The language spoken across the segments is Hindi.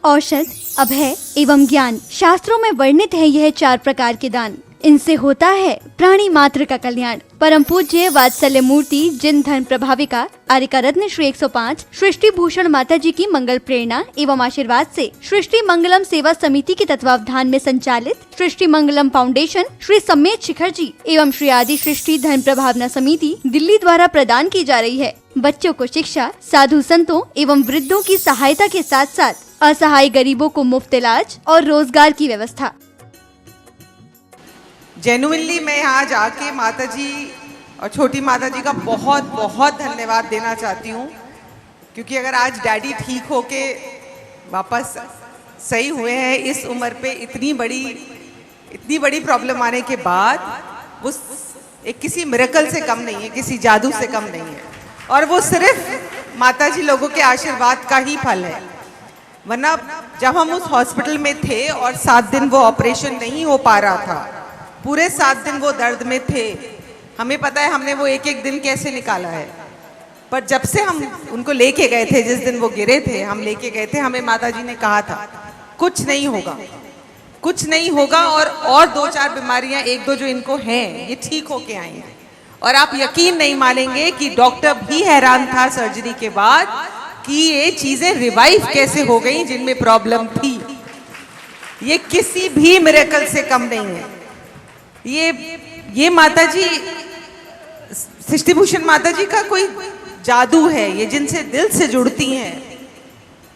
औषध, अभय एवं ज्ञान। शास्त्रों में वर्णित है यह 4 प्रकार के दान। इनसे होता है प्राणी मात्र का कल्याण। परम पूज्य वात्सल्य मूर्ति जिन धर्म प्रभाविका आर्यका रत्न श्री 105 सृष्टि भूषण माता जी की मंगल प्रेरणा एवं आशीर्वाद से सृष्टि मंगलम सेवा समिति के तत्वावधान में संचालित सृष्टि मंगलम फाउंडेशन श्री सम्मेत शिखर जी एवं श्री आदि सृष्टि धर्म प्रभावना समिति दिल्ली द्वारा प्रदान की जा रही है। बच्चों को शिक्षा, साधु संतों एवं वृद्धों की सहायता के साथ साथ असहाय गरीबों को मुफ्त इलाज और रोजगार की व्यवस्था। जेन्युइनली मैं यहाँ जाके माता जी और छोटी माता जी का बहुत बहुत धन्यवाद देना चाहती हूँ, क्योंकि अगर आज डैडी ठीक होके वापस सही हुए हैं इस उम्र पे, इतनी बड़ी प्रॉब्लम आने के बाद, वो एक किसी मिरेकल से कम नहीं है, किसी जादू से कम नहीं है, और वो सिर्फ माता जी लोगों के आशीर्वाद का ही फल है। वरना जब हम उस हॉस्पिटल में थे और 7 दिन वो ऑपरेशन नहीं हो पा रहा था, पूरे 7 दिन वो दर्द में थे, हमें पता है हमने वो एक एक दिन कैसे निकाला है। पर जब से हम उनको लेके गए थे, जिस दिन वो गिरे थे हम लेके गए थे, हमें माता जी ने कहा था कुछ नहीं होगा, कुछ नहीं होगा, और 2-4 बीमारियां 1-2 जो इनको हैं ये ठीक होके आई हैं। और आप यकीन नहीं मानेंगे कि डॉक्टर भी हैरान था सर्जरी के बाद कि ये चीजें रिवाइव कैसे हो गई जिनमें प्रॉब्लम थी। ये किसी भी मिरेकल से कम नहीं है। ये माता जी, सृष्टि भूषण माता जी का कोई जादू है। ये जिनसे दिल से जुड़ती हैं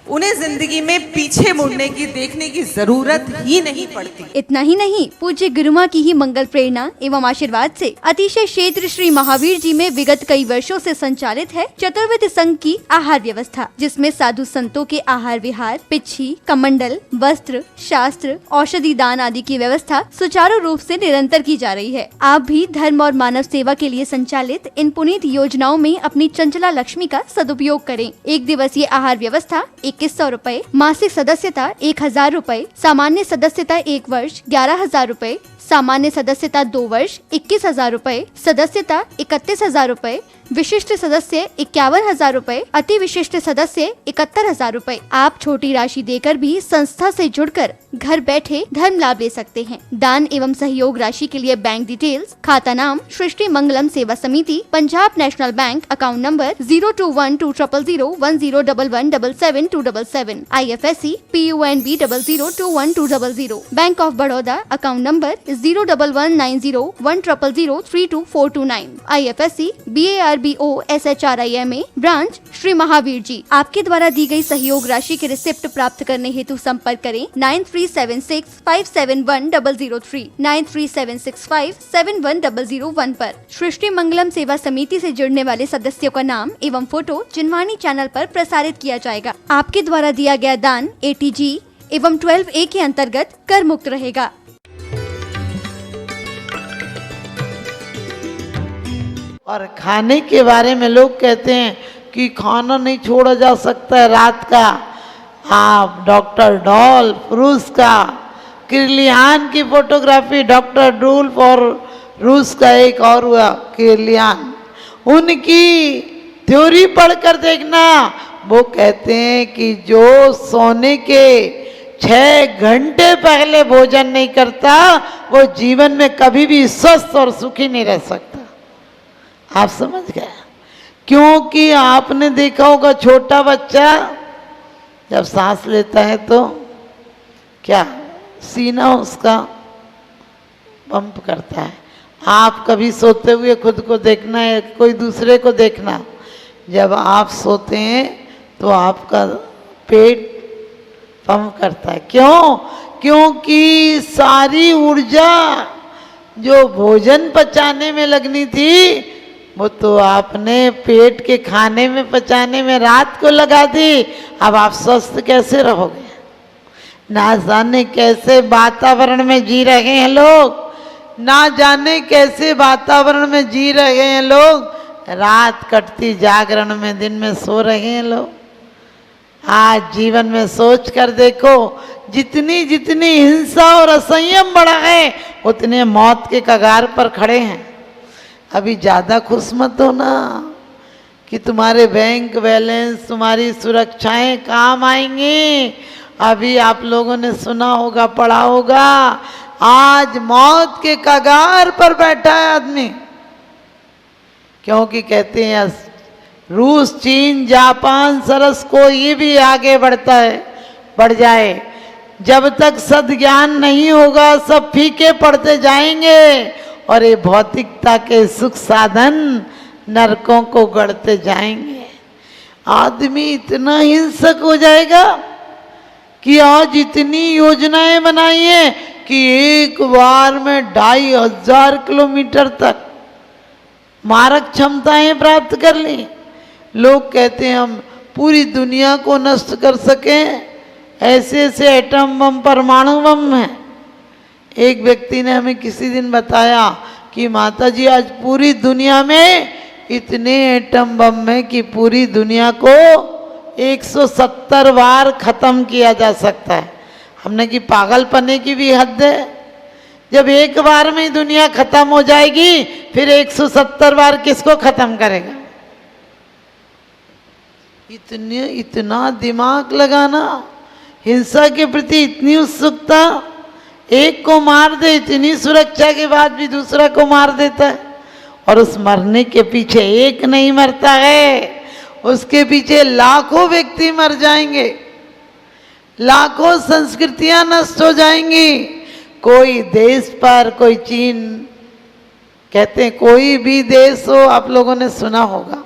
उन्हें जिंदगी में पीछे मुड़ने की, देखने की जरूरत ही नहीं पड़ती। इतना ही नहीं, पूज्य गुरुमा की ही मंगल प्रेरणा एवं आशीर्वाद से अतिशय क्षेत्र श्री महावीर जी में विगत कई वर्षों से संचालित है चतुर्विध संघ की आहार व्यवस्था, जिसमें साधु संतों के आहार विहार, पिच्छी, कमंडल, वस्त्र, शास्त्र, औषधि दान आदि की व्यवस्था सुचारू रूप से निरंतर की जा रही है। आप भी धर्म और मानव सेवा के लिए संचालित इन पुनीत योजनाओं में अपनी चंचला लक्ष्मी का सदुपयोग करें। 1 दिवसीय आहार व्यवस्था 2100 रुपए, मासिक सदस्यता 1000 रुपए, सामान्य सदस्यता 1 वर्ष 11000 रुपए, सामान्य सदस्यता 2 वर्ष 21000 रुपए, सदस्यता 31000 रुपए, विशिष्ट सदस्य 51000 रुपए, अति विशिष्ट सदस्य 71000 रुपए। आप छोटी राशि देकर भी संस्था से जुड़कर घर बैठे धर्म लाभ ले सकते हैं। दान एवं सहयोग राशि के लिए बैंक डिटेल्स, खाता नाम सृष्टि Mangalam Seva Samiti, Punjab National Bank, account number 02120010117777, IFSC PUNB 00212000, Bank of Baroda, account number 011901000324429, IFSC BARBO SHRIMA, branch Shri Mahavir ji. आपके द्वारा दी गई सहयोग राशि के रिसिप्ट प्राप्त करने हेतु संपर्क करें 9376571003, 9376571001 पर। सृष्टि मंगलम सेवा समिति से जुड़ने वाले सदस्यों का नाम एवं फोटो जिनवाणी चैनल पर प्रसारित किया जाएगा। आपके द्वारा दिया गया दान ATG एवं 12A के अंतर्गत कर मुक्त रहेगा। और खाने के बारे में लोग कहते हैं कि खाना नहीं छोड़ा जा सकता है रात का। आप डॉक्टर डॉल्फ रूस का, किर्लियान की फोटोग्राफी, डॉक्टर डूल्फ और रूस का एक और हुआ किर्लियान, उनकी थ्योरी पढ़कर देखना। वो कहते हैं कि जो सोने के 6 घंटे पहले भोजन नहीं करता वो जीवन में कभी भी स्वस्थ और सुखी नहीं रह सकता। आप समझ गए? क्योंकि आपने देखा होगा छोटा बच्चा जब सांस लेता है तो क्या सीना उसका पंप करता है। आप कभी सोते हुए खुद को देखना है, कोई दूसरे को देखना, जब आप सोते हैं तो आपका पेट पंप करता है। क्यों? क्योंकि सारी ऊर्जा जो भोजन पचाने में लगनी थी वो तो आपने पेट के खाने में पचाने में रात को लगा दी। अब आप स्वस्थ कैसे रहोगे? ना जाने कैसे वातावरण में जी रहे हैं लोग, ना जाने कैसे वातावरण में जी रहे हैं लोग। रात कटती जागरण में, दिन में सो रहे हैं लोग। आज जीवन में सोच कर देखो, जितनी जितनी हिंसा और असंयम बढ़ा है उतने मौत के कगार पर खड़े हैं। अभी ज़्यादा खुश मत होना कि तुम्हारे बैंक बैलेंस, तुम्हारी सुरक्षाएं काम आएंगी। अभी आप लोगों ने सुना होगा, पढ़ा होगा, आज मौत के कगार पर बैठा है आदमी। क्योंकि कहते हैं रूस, चीन, जापान, सरस को ये भी आगे बढ़ता है, बढ़ जाए, जब तक सद्ज्ञान नहीं होगा सब फीके पड़ते जाएंगे और ये भौतिकता के सुख साधन नरकों को गढ़ते जाएंगे। आदमी इतना हिंसक हो जाएगा कि आज इतनी योजनाएं बनाई है कि एक बार में 2500 किलोमीटर तक मारक क्षमताएं प्राप्त कर ली। लोग कहते हैं हम पूरी दुनिया को नष्ट कर सकें, ऐसे ऐसे एटम बम, परमाणु बम है। एक व्यक्ति ने हमें किसी दिन बताया कि माता जी आज पूरी दुनिया में इतने एटम बम है कि पूरी दुनिया को 170 बार खत्म किया जा सकता है। हमने कि पागलपने की भी हद है, जब एक बार में दुनिया खत्म हो जाएगी फिर 170 बार किसको खत्म करेगा। इतना दिमाग लगाना, हिंसा के प्रति इतनी उत्सुकता, एक को मार दे, इतनी सुरक्षा के बाद भी दूसरा को मार देता है। और उस मरने के पीछे एक नहीं मरता है, उसके पीछे लाखों व्यक्ति मर जाएंगे, लाखों संस्कृतियां नष्ट हो जाएंगी। कोई देश पर, कोई चीन, कहते हैं कोई भी देश हो, आप लोगों ने सुना होगा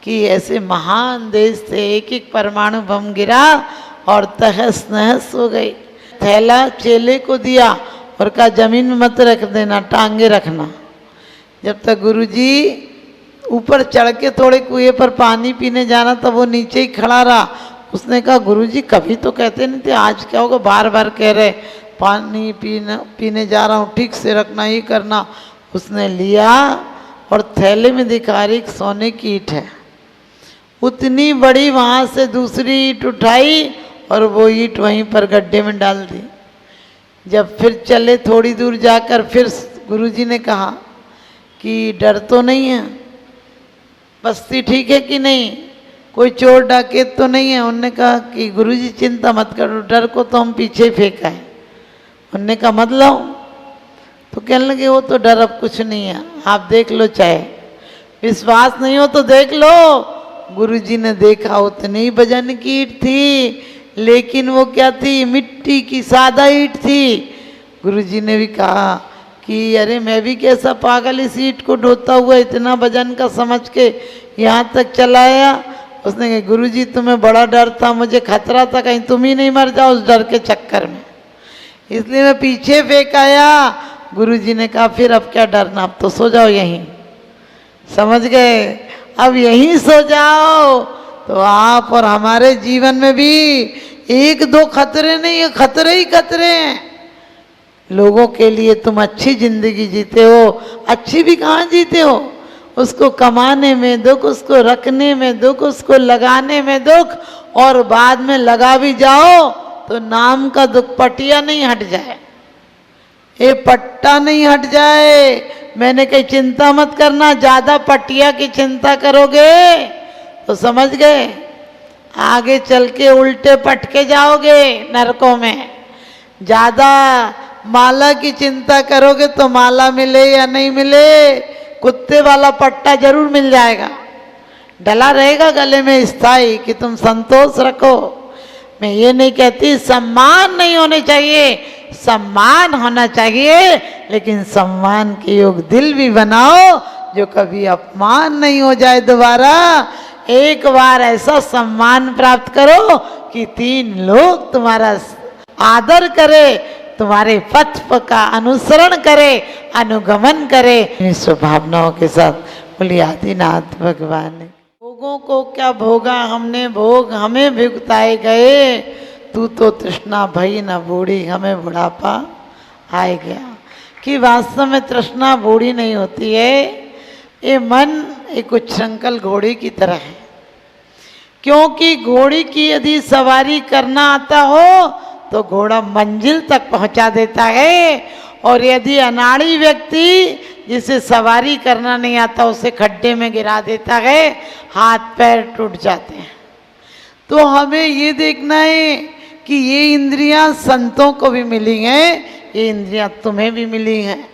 कि ऐसे महान देश थे, एक एक परमाणु बम गिरा और तहस नहस हो गई। थैला चेले को दिया और कहा जमीन में मत रख देना, टांगे रखना। जब तक गुरुजी ऊपर चढ़ के थोड़े कुएं पर पानी पीने जाना तब वो नीचे ही खड़ा रहा। उसने कहा गुरुजी कभी तो कहते नहीं थे, आज क्या होगा, बार बार कह रहे पानी पीने जा रहा हूँ, ठीक से रखना, ये करना। उसने लिया और थैले में दिखा रही एक सोने की ईंट है, उतनी बड़ी, वहाँ से दूसरी ईंट उठाई और वो ईंट वहीं पर गड्ढे में डाल दी। जब फिर चले थोड़ी दूर जाकर फिर गुरुजी ने कहा कि डर तो नहीं है, बस्ती ठीक है कि नहीं, कोई चोर डाकैत तो नहीं है। उन्होंने कहा कि गुरुजी चिंता मत करो, डर को तो हम पीछे फेंका है। उन्होंने कहा मत लाओ, तो कहने लगे वो तो डर अब कुछ नहीं है, आप देख लो, चाहे विश्वास नहीं हो तो देख लो। गुरुजी ने देखा, उतनी वजन की ईंट थी, लेकिन वो क्या थी, मिट्टी की सादा ईंट थी। गुरुजी ने भी कहा कि अरे मैं भी कैसा पागल इस ईंट को ढोता हुआ इतना वजन का समझ के यहाँ तक चलाया। उसने कहा गुरुजी तुम्हें बड़ा डर था, मुझे खतरा था कहीं तुम ही नहीं मर जाओ उस डर के चक्कर में, इसलिए मैं पीछे फेंक आया। गुरुजी ने कहा फिर अब क्या डरना, अब तो सो जाओ यहीं, समझ गए, अब यहीं सो जाओ। तो आप और हमारे जीवन में भी एक दो खतरे नहीं है, खतरे ही खतरे हैं। लोगों के लिए तुम अच्छी जिंदगी जीते हो, अच्छी भी कहाँ जीते हो, उसको कमाने में दुख, उसको रखने में दुख, उसको लगाने में दुख, और बाद में लगा भी जाओ तो नाम का दुख पटिया नहीं हट जाए, ये पट्टा नहीं हट जाए। मैंने कही चिंता मत करना, ज्यादा पटिया की चिंता करोगे तो समझ गए आगे चल के उल्टे पटके जाओगे नरकों में। ज्यादा माला की चिंता करोगे तो माला मिले या नहीं मिले, कुत्ते वाला पट्टा जरूर मिल जाएगा, डला रहेगा गले में स्थाई कि तुम संतोष रखो। मैं ये नहीं कहती सम्मान नहीं होने चाहिए, सम्मान होना चाहिए, लेकिन सम्मान के योग दिल भी बनाओ जो कभी अपमान नहीं हो जाए दोबारा। एक बार ऐसा सम्मान प्राप्त करो कि 3 लोग तुम्हारा आदर करे, तुम्हारे पथ का अनुसरण करे, अनुगमन करे इन स्वभावनाओं के साथ। बोली आदिनाथ भगवान ने भोगों को क्या भोगा हमने, भोग हमें भुगताए गए, तू तो तृष्णा भई न बूढ़ी, हमें बुढ़ापा आए गया। कि वास्तव में तृष्णा बूढ़ी नहीं होती है, ये मन एक उच्छृंखल घोड़े की तरह है। क्योंकि घोड़ी की यदि सवारी करना आता हो तो घोड़ा मंजिल तक पहुंचा देता है, और यदि अनाड़ी व्यक्ति जिसे सवारी करना नहीं आता उसे खड्डे में गिरा देता है, हाथ पैर टूट जाते हैं। तो हमें ये देखना है कि ये इंद्रियां संतों को भी मिली हैं, ये इंद्रियां तुम्हें भी मिली हैं।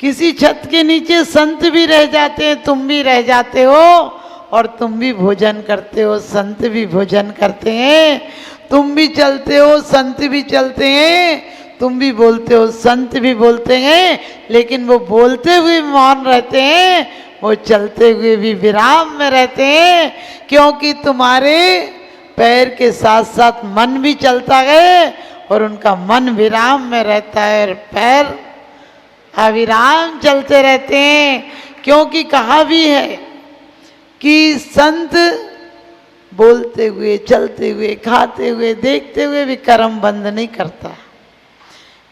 किसी छत के नीचे संत भी रह जाते हैं, तुम भी रह जाते हो, और तुम भी भोजन करते हो, संत भी भोजन करते हैं। तुम भी चलते हो, संत भी चलते हैं। तुम भी बोलते हो, संत भी बोलते हैं। लेकिन वो बोलते हुए मौन रहते हैं, वो चलते हुए भी विराम में रहते हैं, क्योंकि तुम्हारे पैर के साथ साथ मन भी चलता है और उनका मन विराम में रहता है और पैर अविराम चलते रहते हैं। क्योंकि कहा भी है कि संत बोलते हुए, चलते हुए, खाते हुए, देखते हुए भी कर्म बंद नहीं करता,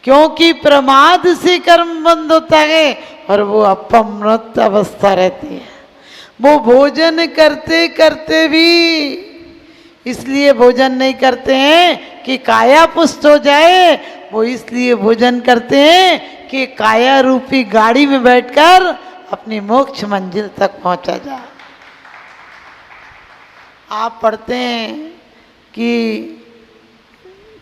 क्योंकि प्रमाद से कर्म बंद होता है और वो अपमृत अवस्था रहती है। वो भोजन करते करते भी इसलिए भोजन नहीं करते हैं कि काया पुष्ट हो जाए, वो इसलिए भोजन करते हैं कि काया रूपी गाड़ी में बैठकर अपनी मोक्ष मंजिल तक पहुंचा जाए। आप पढ़ते हैं कि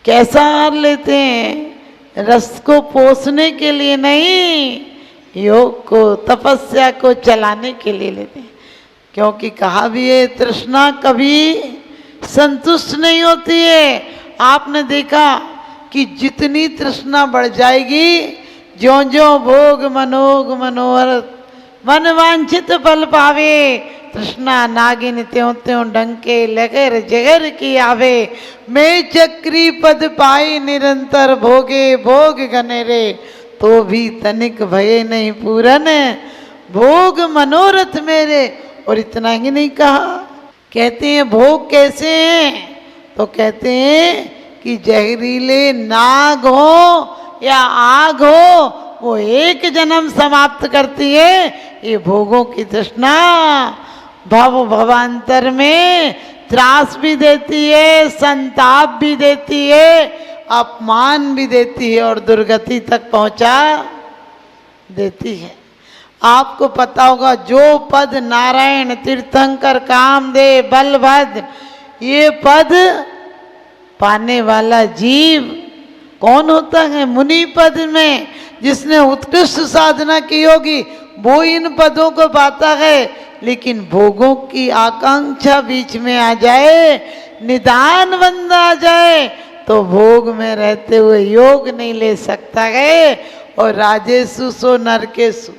कैसा आहार लेते हैं, रस को पोसने के लिए नहीं, योग को, तपस्या को चलाने के लिए लेते हैं। क्योंकि कहा भी है, तृष्णा कभी संतुष्ट नहीं होती है। आपने देखा कि जितनी तृष्णा बढ़ जाएगी, ज्यों ज्यों भोग मनोग मनोहर मन वांछित फल पावे, तृष्णा नागिन त्यों त्यों डंके लगेर जगर की आवे। मैं चक्री पद पाई निरंतर भोगे भोग गनेरे, तो भी तनिक भये नहीं पूरन भोग मनोरथ मेरे। और इतना ही नहीं कहा, कहते हैं भोग कैसे हैं, तो कहते हैं कि जहरीले नाग हो या आग हो, वो एक जन्म समाप्त करती है। ये भोगों की तृष्णा भव भवांतर में त्रास भी देती है, संताप भी देती है, अपमान भी देती है और दुर्गति तक पहुंचा देती है। आपको पता होगा, जो पद नारायण तीर्थंकर कामदेव बलभद्र, ये पद पाने वाला जीव कौन होता है? मुनि पद में जिसने उत्कृष्ट साधना की होगी वो इन पदों को पाता है। लेकिन भोगों की आकांक्षा बीच में आ जाए, निदान बंद आ जाए, तो भोग में रहते हुए योग नहीं ले सकता है। और राजेशु सो नरकेशु,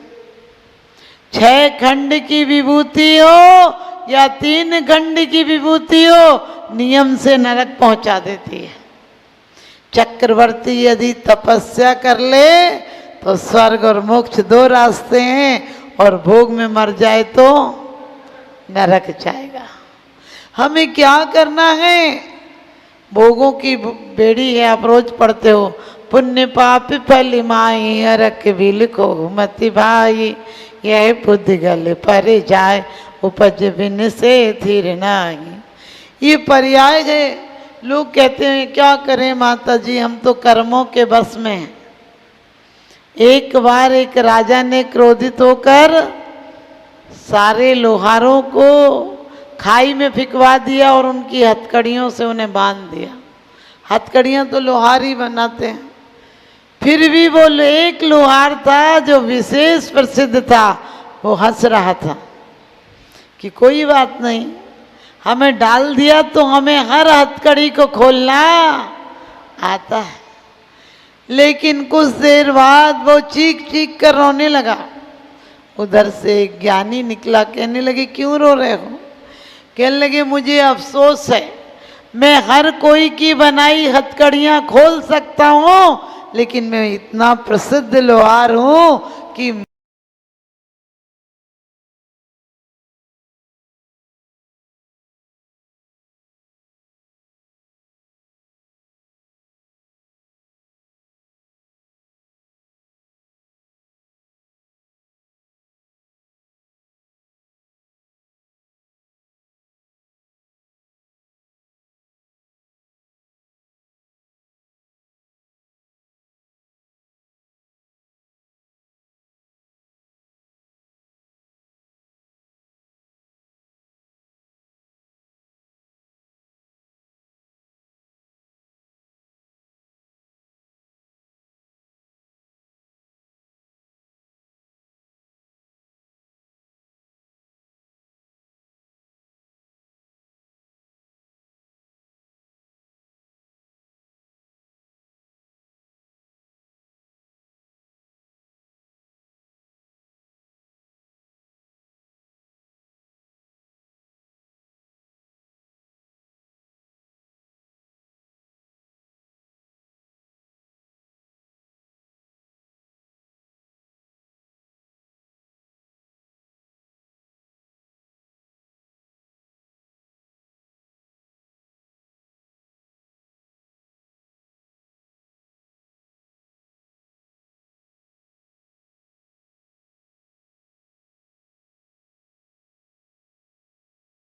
6 खंड की विभूति हो या 3 खंड की विभूति हो, नियम से नरक पहुंचा देती है। चक्रवर्ती यदि तपस्या कर ले तो स्वर्ग और मोक्ष 2 रास्ते हैं, और भोग में मर जाए तो नरक जाएगा। हमें क्या करना है? भोगों की बेड़ी है, आप रोज पढ़ते हो, पुण्य पाप फल माई अरक बिल को मति भाई, यह बुद्धि गल पर जाए उपज बिन से थिर नाही। ये पर्याय है। लोग कहते हैं क्या करें माता जी, हम तो कर्मों के बस में हैं। एक बार एक राजा ने क्रोधित होकर सारे लोहारों को खाई में फिकवा दिया और उनकी हथकड़ियों से उन्हें बांध दिया। हथकड़ियाँ तो लोहार ही बनाते हैं। फिर भी वो एक लोहार था जो विशेष प्रसिद्ध था, वो हंस रहा था कि कोई बात नहीं, हमें डाल दिया तो हमें हर हथकड़ी को खोलना आता है। लेकिन कुछ देर बाद वो चीख चीख कर रोने लगा। उधर से एक ज्ञानी निकला, कहने लगे क्यों रो रहे हो? कहने लगे मुझे अफसोस है, मैं हर कोई की बनाई हथकड़ियाँ खोल सकता हूँ, लेकिन मैं इतना प्रसिद्ध लोहार हूँ कि